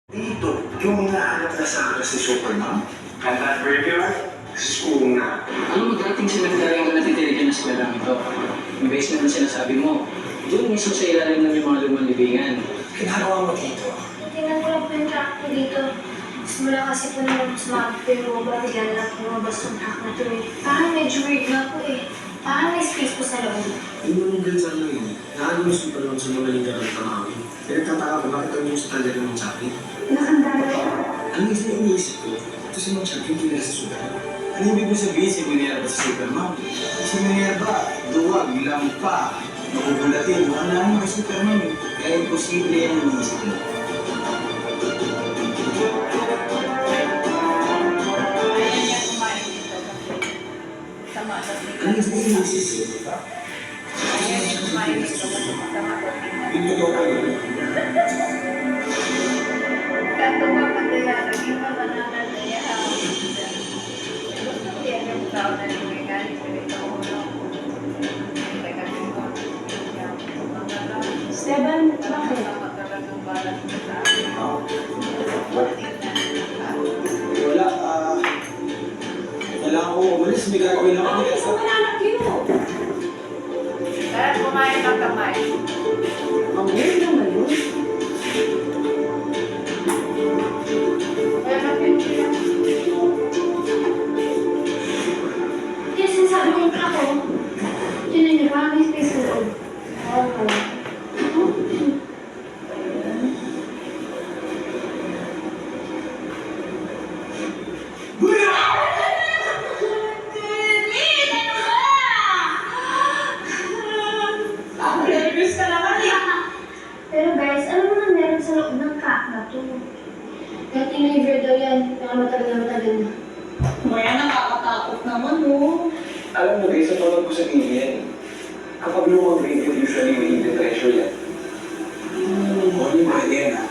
Dito, yung hinahanap na sa akin si Superman. At that graveyard, school na. Ano mo dating sementaryo ang natitirigan na eskwela ito? Yung basement na sinasabi mo, doon mismo sa ilalim ng yung mga lumang libingan. Ginagawa mo dito. Tingnan ko lang po yung track ko dito. Simula kasi po naman sumabit pero bigla lang lumabas yung track na to eh. Parang medyo weird na po eh. Parang may space po sa loob. Yung mga ganyan lang yun. Naano yung Superman sa mga lingkar ng tamawin. Pero tataka ko bakit kami yung sa talaga ng Chaplin. Nakandala ko. Ang isa yung iniisip ko, ito si Mang Chaplin kaya sa Superman. Ano ibig mo sabihin si Minerva sa Superman? Si Minerva, duwag, lampa, makugulatin, wala naman kay Superman eh. Kaya imposible yan ang iniisip mo. Ano yung iniisip mo? Yung totoo ko yun. Esteban, bakit? Wala, kailangan ko umalis. May gagawin ako. Bakit isang mananak yun? Kaya kumain ng kamay. Ang weird naman yun. Kaya mapinti yan. Yung sinasabi kong track ko, yun yun, parang may space sa loob. Pero guys, ano naman meron sa loob ng crack na to? Kahit in-review daw yan, kaya matagal na. Maya nakakatakot naman, no? Alam mo guys, sa panood ko sa TV yan. Kapag lumang video, usually may hidden treasure yan. Hindi pwede yan ha.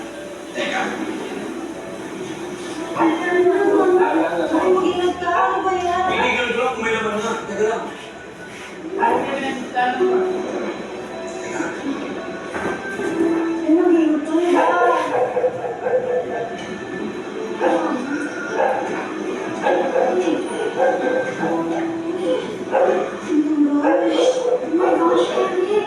Teka. Mag-ingat ka, ano ba yan? Pinigil ko lang kung may laman na. Teka lang. Ano yung nagkano? Teka. Ay, mag-ingat ka na. Oh my gosh, Eric.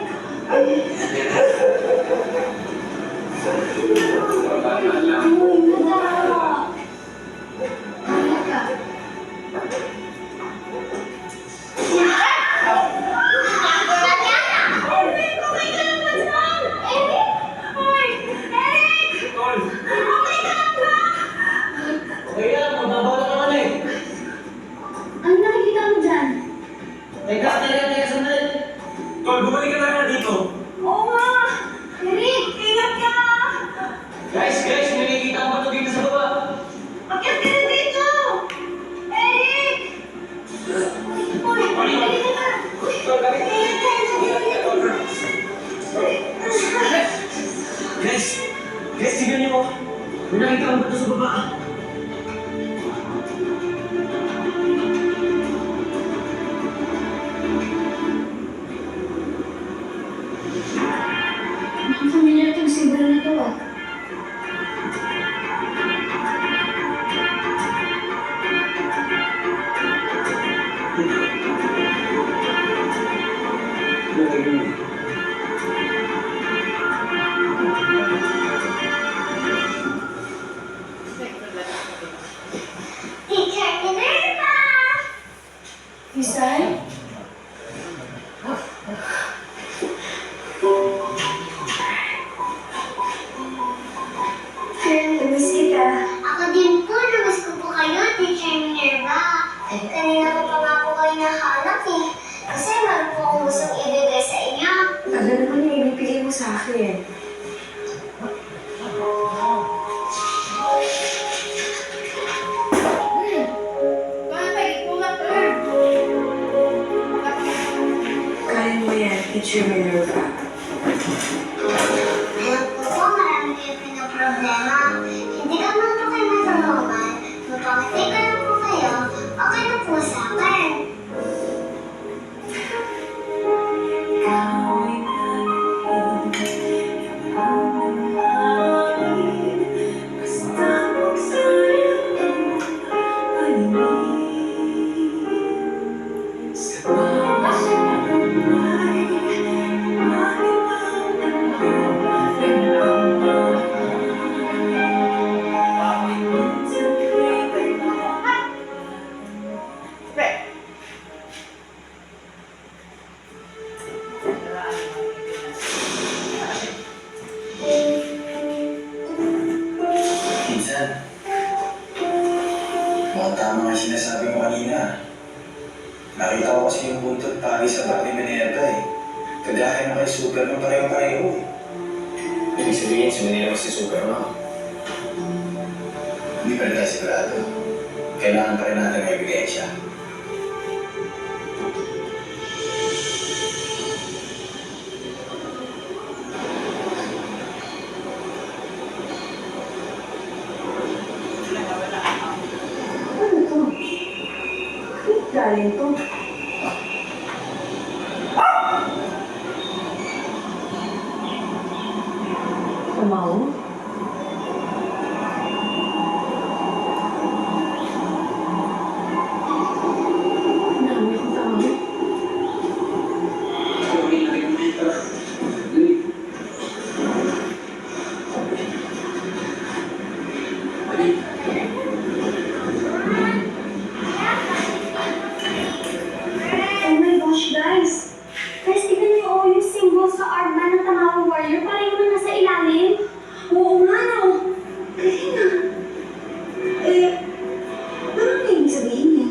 Okay lang, magbabala ka naman eh. Ano nakikita mo dyan? Teka, sandali. Tol, bumalik ka na dito. Oo nga! Eric, ingat ka! Guys, may nakikita ko ba ito dito sa baba? Akyat ka na dito! Eric! Uy, halika na! Tol, kami. Ingat ka! Guys, tignan niyo ko. May nakikita ko ba ito sa baba? Nakafamilya itong simbolo na ito ah. Teacher Minerva! Isay? Namiss kita. Ako din po, namiss ko po kayo, Teacher Minerva. Kanina ko pa nga po kayo nakahanap eh. Kasi meron po akong gustong ibigay sa inyo. Ano naman yung ibibigay mo sa akin? Bakit may ikulat, Earl? Kaya mo yan, Teacher Minerva. Alam ko po, marami kayo pinaproblema. Hindi ka man po kayo matulungan. Magpapatay ka lang po kayo, okay na po sa akin. Ikaw ay minsan. Mukhang tama nga sinasabi mo kanina. Nakita ko kasi yung buntot pagi sa back ni Minerva eh. Kagaya na kay Superman, pareho-pareho eh. Ibig sabihin, si Minerva si Superman. Hindi pa rin tayo sigurado. Kailangan pa rin natin ng ebidensya. Ano to? Galing to. Kumaw? Dami akong tao. Okay na kayo. Tara. Dali. Dali. Oh my gosh, guys! Guys, tignan niyo yung symbol sa armband ng Tamawang Warrior. Pareho na nasa ilalim. Oo nga, no? Kasi nga. Ano na ibig sabihin niya?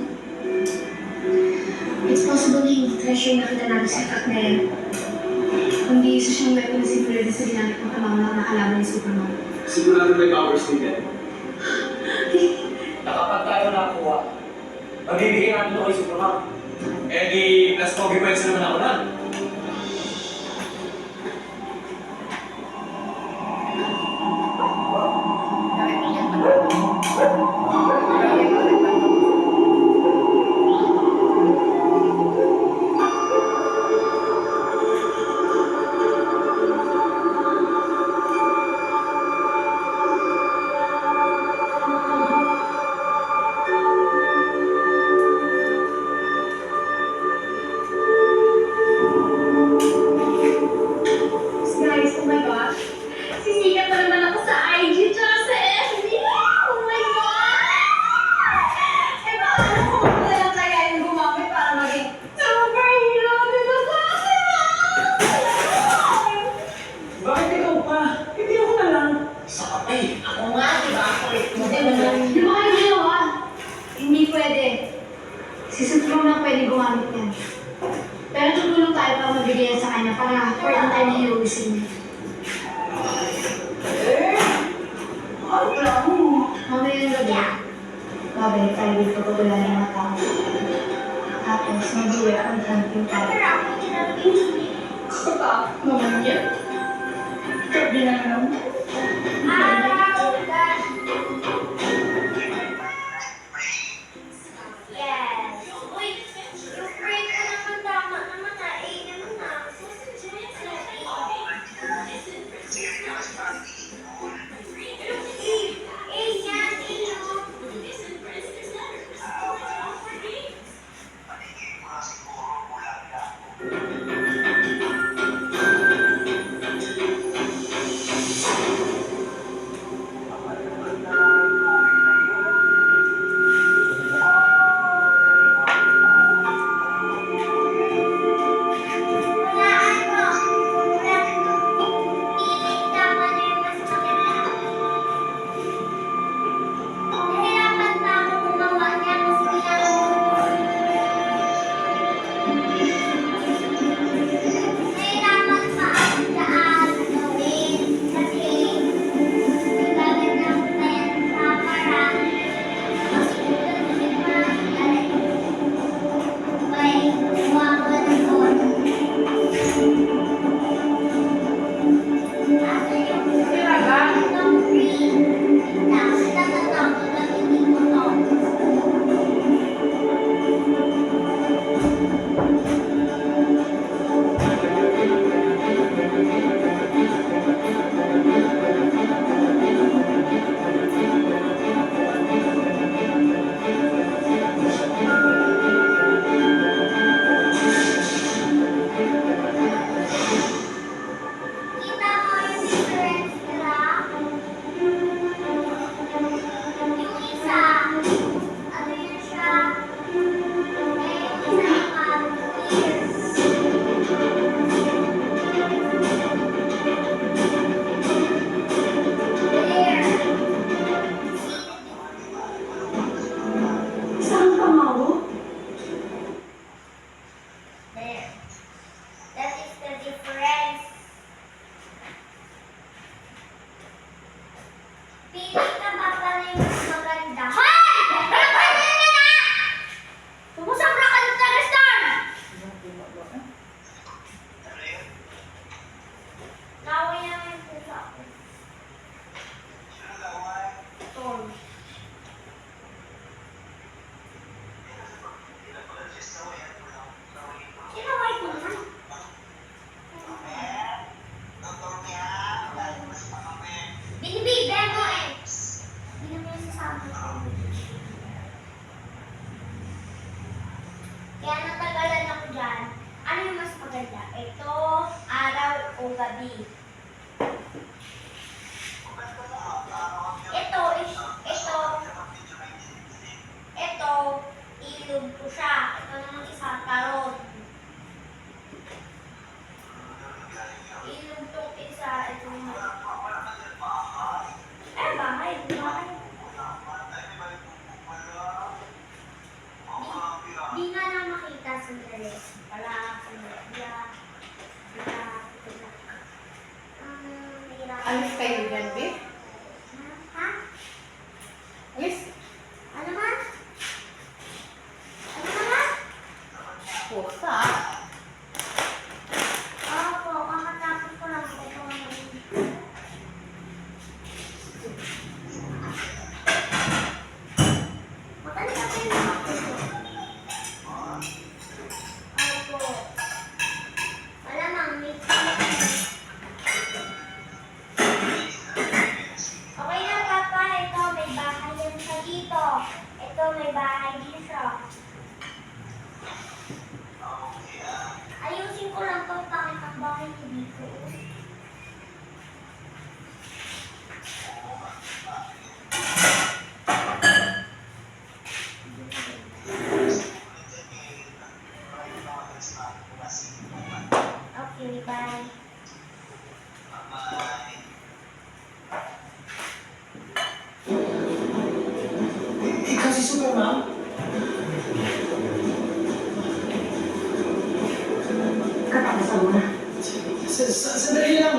It's possible na hindi treasure na kita natin sa attack na yan. Kundi isa siyang weapon na similar din sa ginamit ng Tamawang na kalaban ni Superman. Sigurado may powers din yan. Kapag tayo nakakuha, magbibigay natin ito kay Superman. Eh di, plus pogi points naman ako na. Guys, oh my gosh. Sisikat na naman ako sa IG tsaka sa FB. Oh my God! Eh, paano ko na lang kaya yung gumamit para maging superhero dito sa akin? Bakit ikaw pa? Hindi ako na lang. Sa kapay. Ako nga, di ba? Ako eh. Di ba kayo ginawa? Hindi pwede. Si Superman lang pwede gumamit yan. Pero tutulong tayo para magbigay yan sa kanya para for the time na heroism niya. Ano lang mo? Mamaya yung gabi, babalik tayo dito pagwala ng mga tao. Tapos, mag-weapon hunting tayo. Kapag naman yan. Gabi na naman. Yes. Uy, yung pray ko naman tama naman na. Naman na. Yan, gabi. Ito, ilog ko siya. Ito naman isa, tarot. Ilog tong isa, ito naman. Bahay. Di nga na makita sandali. Wala, sandali. Alis kayo dyan, babe? Ha? Alis? Ano man? Ano naman? Pusa. Opo, kakatapos ko lang ito ngayon. Maganda pa yung mga puso. Opo. Malamang, may okay na, Papa. Ito, may bahay yan siya dito. Ito, may bahay din siya. Ayusin ko lang itong takit ang bahay ni Biko. Okay, bye. Ikaw si Superman? Katapusan mo na. Sandali lang.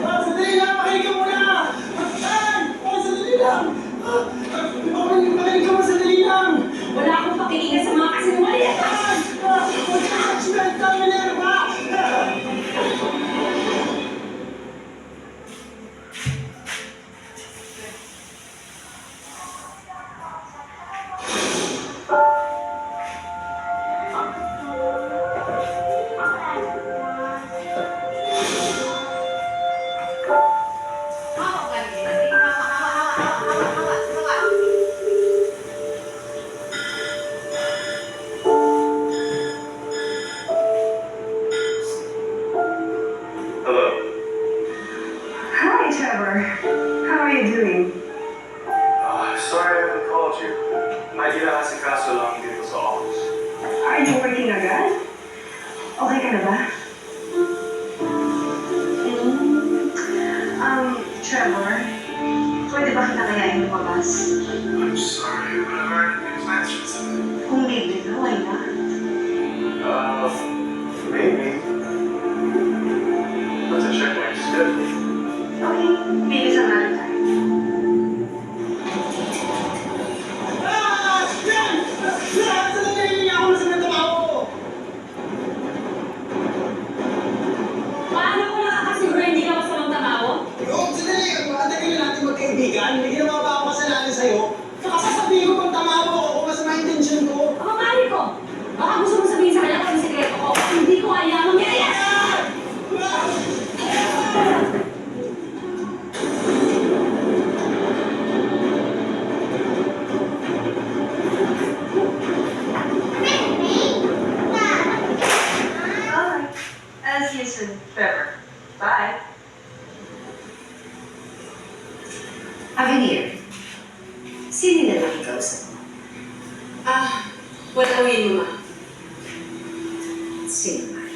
Sandali lang, makinig ka muna! Sandali lang! Makinig ka muna, sandali lang! Wala akong pakikinig sa mga kasinungalingan. Huwag ka na ka, Minerva! Hawak ka rin. Hawak. Hello. Hi, Trevor. How are you doing? Sorry I haven't called you. May ginakasikaso lang dito sa office. Are you working agad? Okay ka na ba? Trevor, pwede ba kita kayain lumabas? I'm sorry, but I've already made plans for tonight. Kung libre ka, why not? Maybe. Let's check my schedule. Okay, maybe some other time. Yan! Sandali lang ako na sa trabaho ko! Paano ko nakakasiguro hindi ka masamang tamawo? Sandali! Matagal na natin magkaibigan. May ginawa ba ako kasalanan sa'yo? Saka sasabihin ko pang tamawa ko kung masama yung intention ko. Ang mamali ko. Baka gusto mo sabihin sa kanya kung yung sekreto ko. Hindi ko kaya mangyari yan. Alright. As you said, Trevor. Bye. Avenir, sino na lang ikaw sa mo? Walawin mo ma. Sino man?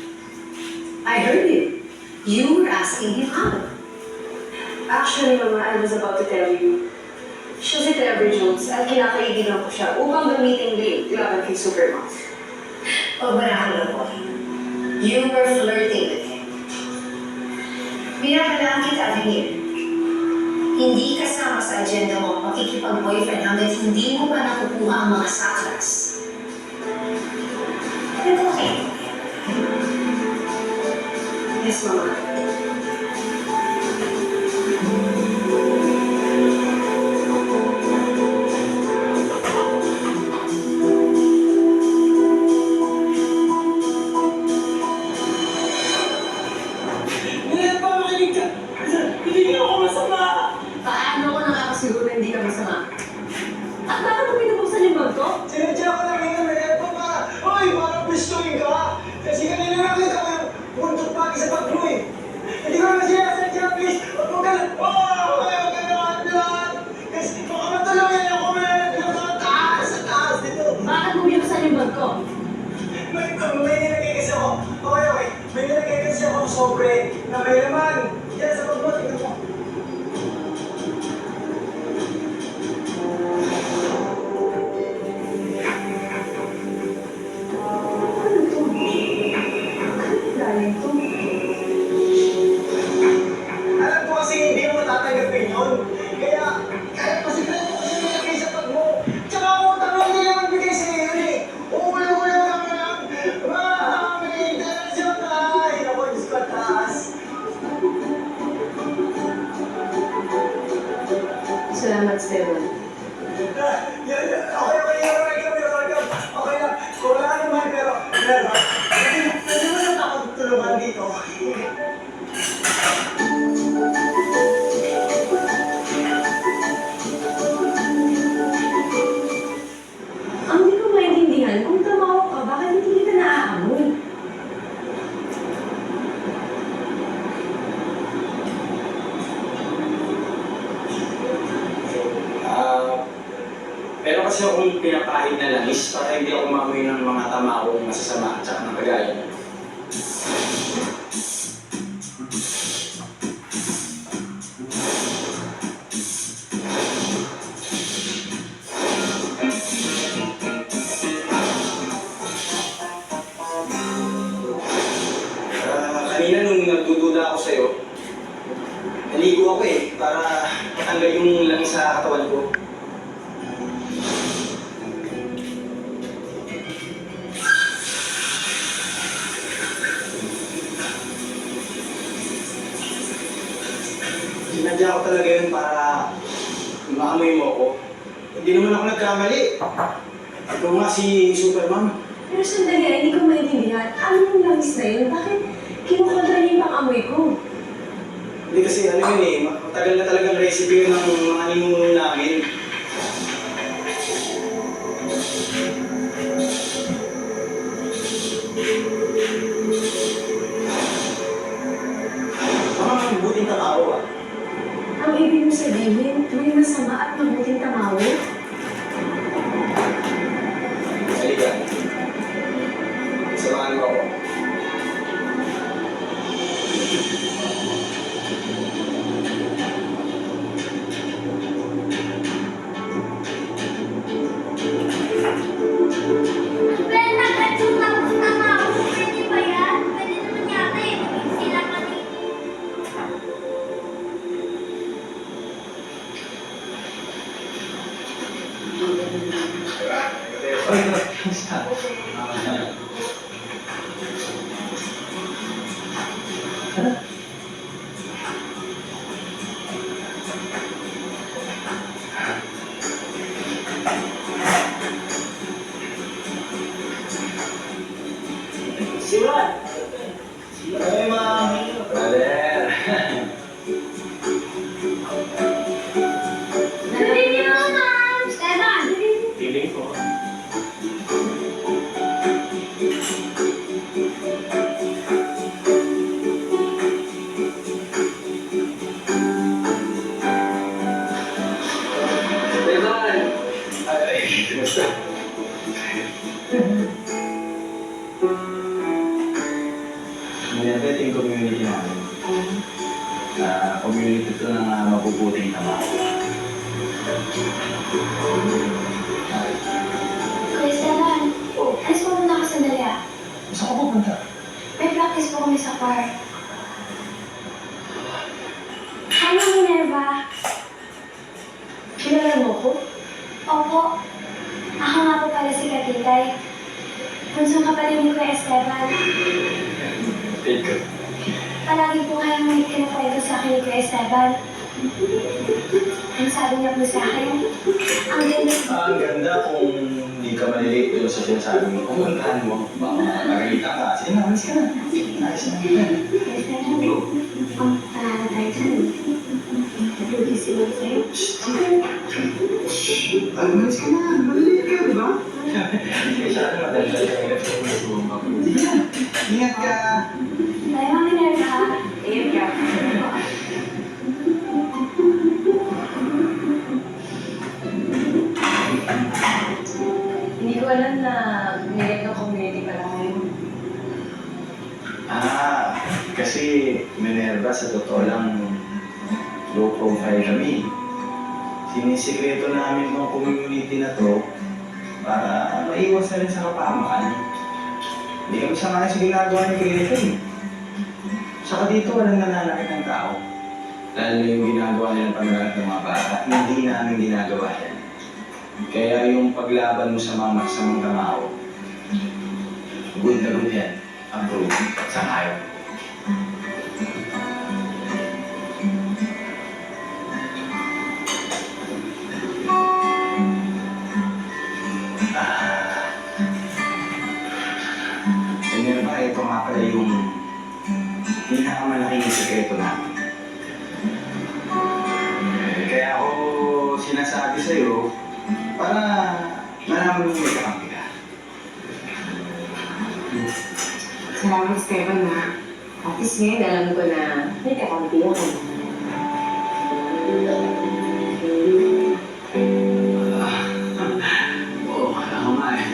I heard you. You were asking him out. Actually, Mama, I was about to tell you. Siya si Trevor Jones at kinakaibigan ko siya upang gamitin din laban kay Superman. O ba nakalaboy? You were flirting with him. Binabalaan kita, Avenir. Hindi kasama sa agenda mo ang pakikipag-boyfriend hanggat hindi mo pa nakukuha ang mga saklas. Pero okay. Yes, Mama. nga. At bakit mo pinabuksan yung bag ko? Sinadya ko lang yun, Minerva, para, oy, parang pistoling ka. Kasi kanina nakita ko yung puntot pa sa bag mo eh. Hindi ko naman sinasadya, please. Huwag mo ka na, huwag ka na lahat. Kasi baka matulungan ako, Minerva, sa taas dito. Bakit mo binuksan yung bag ko? May nilagay kasi ako. Okay. May nilagay kasi ako sobre na may laman. Yan sa bag mo, tingnan mo. Galing to. Alam ko kasi hindi mo matatanggapin yun. Kaya kasi nilagay sa bag mo. Tsaka ako tanong nila magbigay sa iyo eh. Ulo-ulo lang lang. May interasyon tayo. Ako, Diyos ko, taas. Salamat, Esteban. Okay lang. Kung wala naman, pero pwede mo lang ako tulungan dito. Ang hindi ko maintindihan, kung tamawa ka, bakit hindi kita naaamoy? Pero kasi akong pinapahid na langis para hindi ako mamoy ng mga tamawong masasama at saka ng kagaya niya. Kanina nung nagdududa ako sa'yo, naligo ako eh, para matanggal yung langis sa katawan ko. Sinadya ko talaga yun para maamoy mo ako. Hindi naman ako nagkamali. Ito nga si Superman. Pero sandali, hindi ko maintindihan. Ano yung langis na yun? Bakit kinukontra niya yung pang-amoy ko? Hindi kasi ano yun eh, matagal na talagang recipe yun ng mga ninuno namin. Mga buting tao ah. Ang ibig mo sabihin, may masama at mabuting tamaw? Halika. Samahan mo ako. Pero nakatulog tapos tama ako. Pwede ba yan? Pwede naman yata eh. Maging sila kanina. Siwan! Ay, ma'am! Brother! Narinig mo, ma'am! Esteban! Feeling ko. Esteban! Ay, kumusta? Ito yung community namin. Community ito ng mabubuting tama. Kuya Esteban, alis mo muna ako sandali ah. Saan ka pupunta? May practice po kami sa park. Hi, Ma'am Minerva. Kilala mo ko? Opo. Ako nga po pala si Katitay. Bunsong kapatid ni Kuya Esteban. Take ka. Palagi po kayong may kinakwento sa akin ni Kuya Esteban. Ang sabi niya po sa akin, ang ganda. Ang ganda kung hindi ka malilate doon sa sinasabi mo. Pumuntahan mo. Baka magalitan ka. Sige na, alis ka na. Ayos na. Kuya Esteban, ang pangalan tayo dyan. Luis siguro sa'yo. Malis ka na. Maliliit ka, di ba? Siya ano madaldal ka nila sa mga Sige na. Ingat ka. Tayo mga Minerva. Ayun ka. Hindi ko alam na may ng community pala ngayon. Kasi Minerva sa totoo lang low profile kami. Sinisikreto namin ng community na to para maiwas na rin sa kapamakan. Hindi kami sangayon sa ginagawa ni Greta eh. Saka dito walang nananakit ng tao. Lalo na yung ginagawa nilang paglalat ng mga bata, hindi namin ginagawa yan. Kaya yung paglaban mo sa mga masamang tao, good na good yan. Approve. Sangayon. Ganyan ba, ito nga pala yung pinakamalaking sekreto namin. Kaya ako sinasabi sa'yo para malaman mo may kakampi ka. Salamat, Stephen, ha. At least ngayon, alam ko na may kakampi ako. Oo, ako nga eh.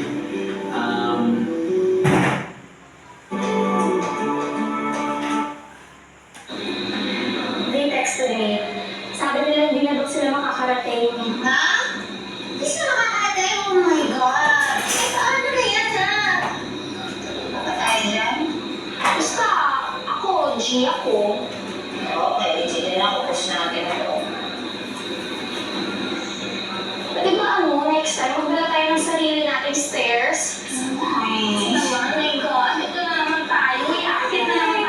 They texted me. Sabi nila hindi na daw sila makakarating. Ha? Hindi sila makakatay. Oh my God. Eh, paano na yan, ha? Nakatayin yan? Basta, ako, G ako. Okay, sige na. Pupush natin ito. Pwede ba next time, magdala tayo ng sarili nating stairs? Naman.